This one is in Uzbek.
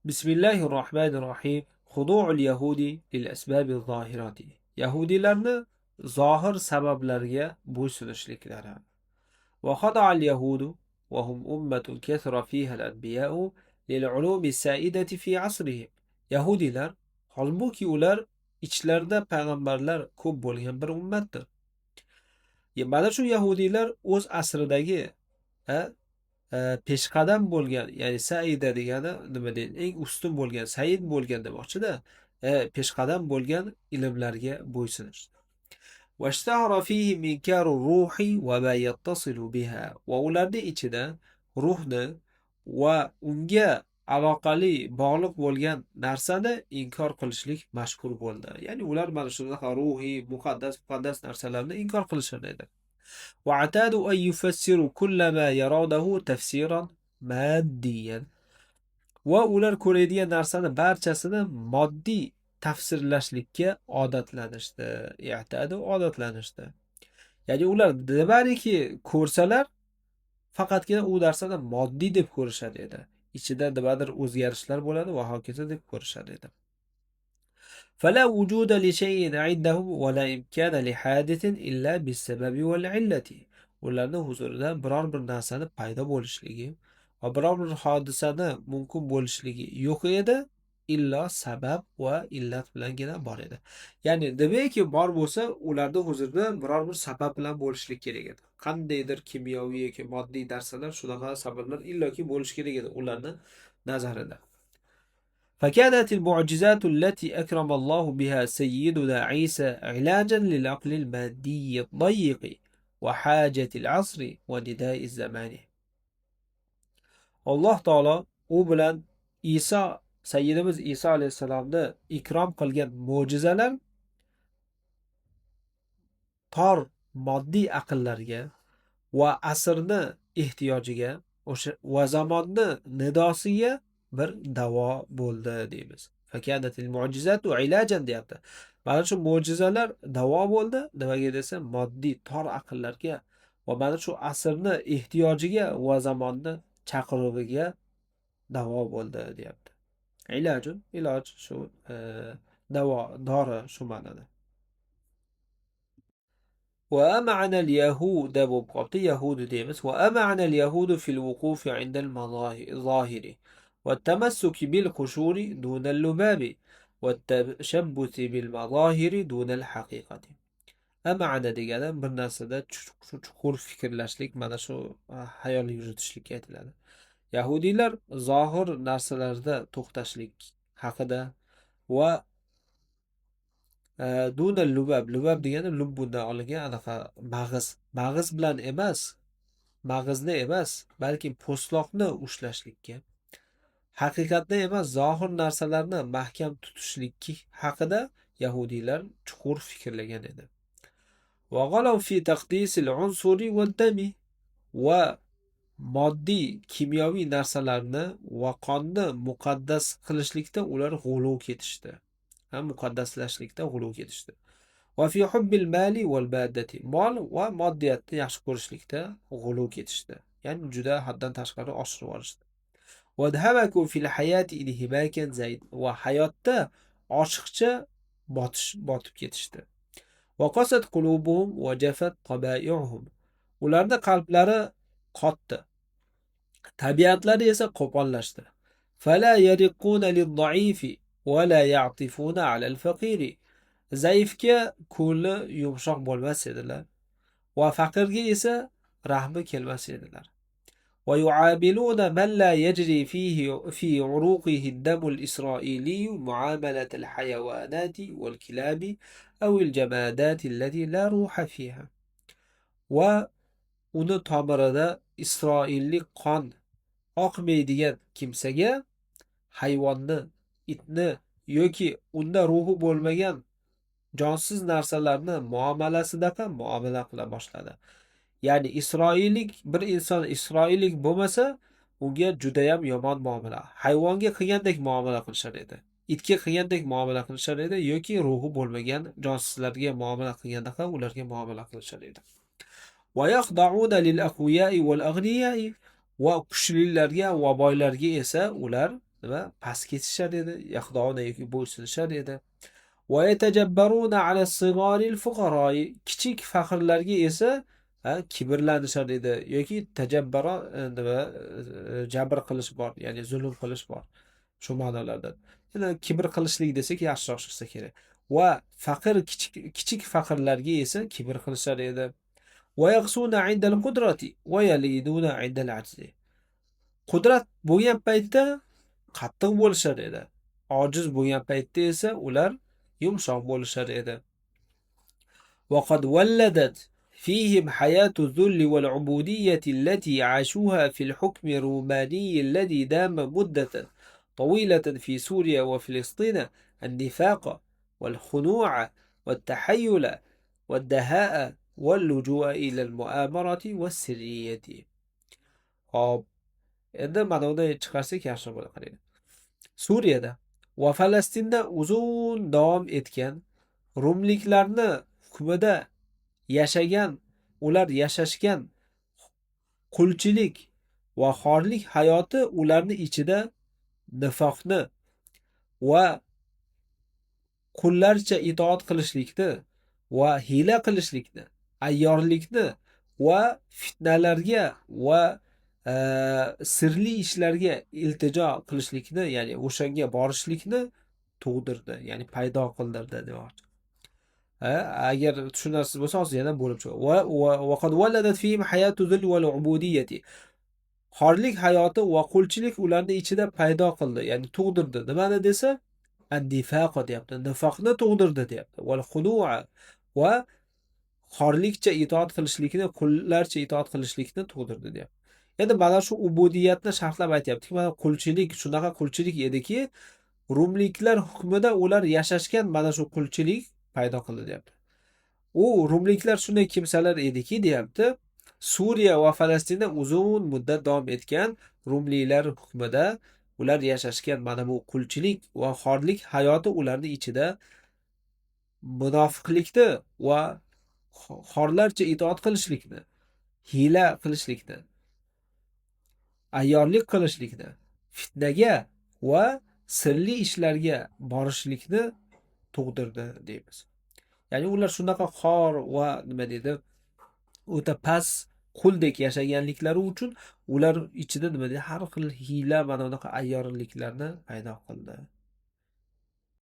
Bismillahirrohmanirrohim. Xudu'ul yahudi lil asbabi zohirati. Yahudilarni zohir sabablarga bo'ysunishliklari. Wa khada'al yahudu wa hum ummatun kathara fiha al-anbiya'u lil ulumi sa'idati fi asrihim. Yahudilar, holbuki ular ichlarida payg'ambarlar ko'p bo'lgan bir ummatdir. Mana shu yahudiylar o'z asridagi peshqadam bo'lgan, ya'ni saida degani nima deydi? Eng ustun bo'lgan, said bo'lgan demoqchida. Peshqadam bo'lgan ilmlarga bo'ysunishdi. Washtahara fihi inkaru ruhi va ma yattasilu biha. Va ularning ichida ruhni va unga aloqali bog'liq bo'lgan narsani inkor qilishlik mashhur bo'ldi. Ya'ni ular mana shunaqa ruhiy, muqaddas narsalarni inkor qilishar edi. واعتادوا أن يفسروا كل ما يرونه تفسيرا ماديا. Va ular ko'radigan narsani barchasini moddiy tafsirlashlikka odatlanishdi. Odatlanishdi. Ya'ni ular nimaiki ko'rsalar, faqatgina u narsani moddiy deb ko'rishar edi. Ichida nimadir o'zgarishlar bo'ladi va hokazo deb ko'rishar edi. فلا وجود لشيء عندهم ولا إمكان لحادث إلا بالسبب والعلة. ularning huzurida biror bir narsani paydo bo'lishligi va biror bir hodisani mumkin bo'lishligi yo'q edi, illo sabab va illat bilangina bor edi. Ya'ni demakki bor bo'lsa, ularning huzurida biror bir sabab bilan bo'lishlik kerak edi. Qandaydir kimyoviy yoki moddiy narsalar, shunaqa sabablar illoki bo'lishi kerak edi ularning nazarida. فكانت المعجزات التي أكرم الله بها سيدنا عيسى علاجا للعقل المادي الضيق وحاجة العصر ونداء الزمان. Alloh taolo u bilan Sayyidimiz Iso alayhisalomni ikrom qilgan mo'jizalar tor moddiy aqllarga va asrni ehtiyojiga, o'sha va zamonni nidosiga bir davo bo'ldi deymiz. Fakanatil mu'jizatu ilajan deyapti. Mana shu mo'jizalar davo bo'ldi. Nimaga desa, moddiy tor aqllarga va mana shu asrni ehtiyojiga va zamonni chaqirig'iga davo bo'ldi deyapti. Iloj shu davo, dori shu ma'noda. وأمعن اليهود يهود ديمس وأمعن اليهود في الوقوف عند المظاهر والتمسك بالقشور دون اللباب والتشبث بالمظاهر دون الحقيقة. Ama'na degani bir narsada chuqur fikrlashlik, mana shu hayol yuritishlikka aytiladi. Yahudiylar zohir narsalarda to'xtashlik haqida va duna lubab degani lubbundan olingan anaqa mag'iz bilan emas, mag'izni emas, balki po'stloqni ushlashlikka, haqiqatni emas, zohir narsalarni mahkam tutishlik haqida yahudiylar chuqur fikrlagan edi. Va g'alaw fi taqdisil unsuri va dami, va moddiy kimyoviy narsalarni va qonni muqaddas qilishlikda ular g'uluv ketishdi. Muqaddaslashlikda g'uluv ketishdi. Va fi hubbil mali val baddati, mol va moddiyatni yaxshi ko'rishlikda g'uluv ketishdi. Ya'ni juda haddan tashqari oshirib olishdi. Va dhabaku fil hayati inhibakan zayd, va hayotda ochiqcha botib ketishdi. Va qasat qulubuhum va jafat tabaiyuhum, ularning qalblari qotdi, tabiatlari esa qo'pollashdi. Fala yariquna lid-da'ifi va la ya'tifuna 'ala al-faqiri. Zaifga ko'ngli yumshoq bo'lmas edilar va faqirga esa rahmi kelmas edilar. Va yu'abiluna man la yajri fi uruqihi ad-dam al-isra'ili mu'amalat al-hayawanati wal-kilabi aw al-jamadat allati la ruha fiha. Va uni tomirida isroillik qon oqmaydigan kimsaga hayvonni, itni yoki unda ruhi bo'lmagan jonsiz narsalarni muomalasidaqa muomala qila boshladi. Ya'ni bir inson isroillik bo'lmasa, unga judayam yomon muomala, hayvonga qilgandek muomala qilishar edi, itga qilgandek muomala qilishar edi, yoki ruhi bo'lmagan jonsizlarga muomala qilgandaqa ularga muomala qilishar edi. Va yaqda'una lil aqwiya'i wal aghniya'i, va kuchlilarga va boylarga esa ular nima past ketishar edi, yaxdona yoki bo'ysunishar edi. Va yatajabbaruna ala sig'oril fuqaroi, kichik faqirlarga esa kibrlanishar edi yoki tajabbaro nima jabr qilish bor, ya'ni zulm qilish bor. Shu ma'nolarda. Yana kibr qilishlik desak yaxshiroq chiqsa kerak. Va faqir kichik faqirlarga esa kibr qilishar edi. Va yaqsuna indal qudrati va yaliduna indal ajzi. Qudrat bo'lgan paytda qattiq bo'lishar edi. Ojiz bo'lgan paytda esa ular yumshoq bo'lishar edi. وقد ولدت فيهم حياة الذل والعبودية التي عاشوها في الحكم الروماني الذي دام مدة طويلة في سوريا وفلسطين النفاق والخنوع والتحيل والدهاء واللجوء إلى المؤامرة والسرية. Hop, endi mana unday chiqarsak yaxshi bo'ladi, qarang. Suriyada va Falastinda uzun davom etgan rumliklarni hukmida yashagan, ular yashashgan qulchilik va xorlik hayoti ularni ichida nifoqni va qullarcha itoat qilishlikni va hiyla qilishlikni, ayyorlikni va fitnalarga va sirli ishlarga iltijo qilishlikni, ya'ni o'shanga borishlikni tug'dirdi, ya'ni paydo qildirdi demoqchi. agar tushunarsiz bo'lsa hozir yana bo'lib chiqadi. Va qad waladat fihim hayatu dhil wal ubudiyati. Xorlik hayoti va qulchilik ularni ichida paydo qildi, ya'ni tug'dirdi. Nimani desa, an-nifaqo deyapti. Nifoqni tug'dirdi deyapti. Wal xudu'a va xorlikcha itoat qilishlikni, qullarcha itoat qilishlikni tug'dirdi deyapti. Endi mana shu ubudiyatni sharhlab aytyapti. Mana qulchilik shunaqa qulchilik ediki, rumliklar hukmida ular yashashgan mana shu qulchilik paydo qildi deyapti. U rumliklar shunday kimsalar ediki deyapti, Suriya va Falastinda uzun muddat davom etgan rumliklar hukmida ular yashashgan mana bu qulchilik va xorlik hayoti ularning ichida munofiqlikni va xorlarcha itoat qilishlikni, hiyla qilishlikni, ayyorlik qilishlikni, fitnaga va sirli ishlarga borishlikni tug'dirdi deymiz. Ya'ni ular shunaqa xor va nima deydi, o'ta past quldek yashaganliklari uchun ular ichida nima deydi, har xil hiyla, mana bunaqa ayyorliklarni paydo qildi.